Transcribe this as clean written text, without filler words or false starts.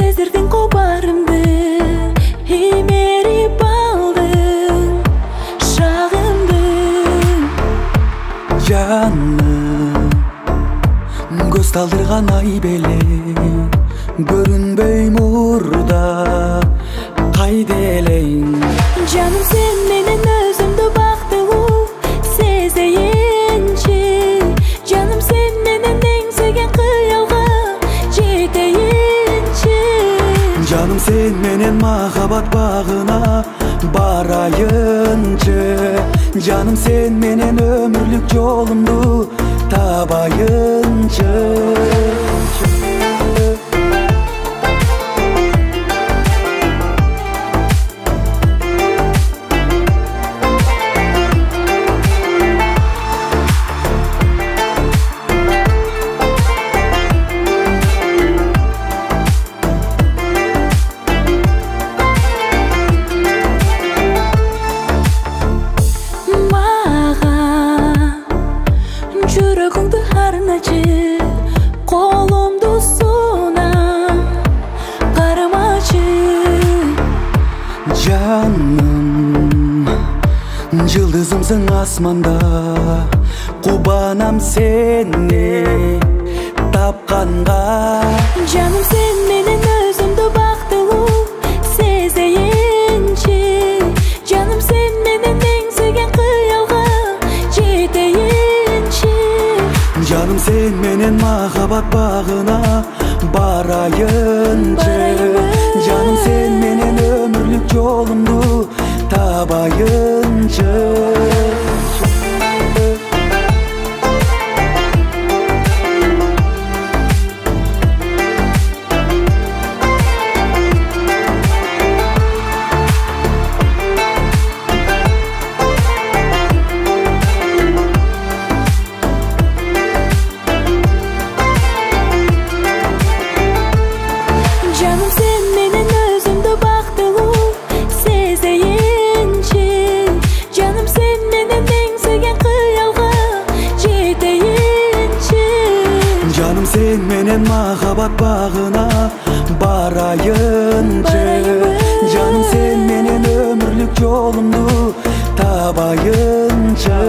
сезdirдиң кобарымды, имерип алдың шагымды. Жаным, көз талдырган ай беле көрүнбөй мурда кайда элең. Жаным, сен менен өзүмдү бактылуу сезейинчи. Жаным, сен менен эңсеген кыялга жетейинчи. Жаным, сен менен махаббат багына барайынчы. Жаным, сен менен өмүрлүк жолумду табайынчы. Жүрөгүңдү арначы, колумду сунам, карамачы. Жаным, жылдызымсың асманда, кубанам сени тапканга. Жаным, сен менен өзүмдү бактылуу сезейинчи. Жаным, сен менен эңсеген кыялга жетейинчи. Жаным, сен менен махаббат багына барайынчы. Жаным, сен менен өмүрлүк жолумду табайынчы. Жаным, сен менен өзүмдү бактылуу сезейинчи. Жаным, сен менен эңсеген кыялга жетейинчи. Жаным, сен менен махаббат багына барайынчы. Жаным, сен менен өмүрлүк жолумду табайынчы.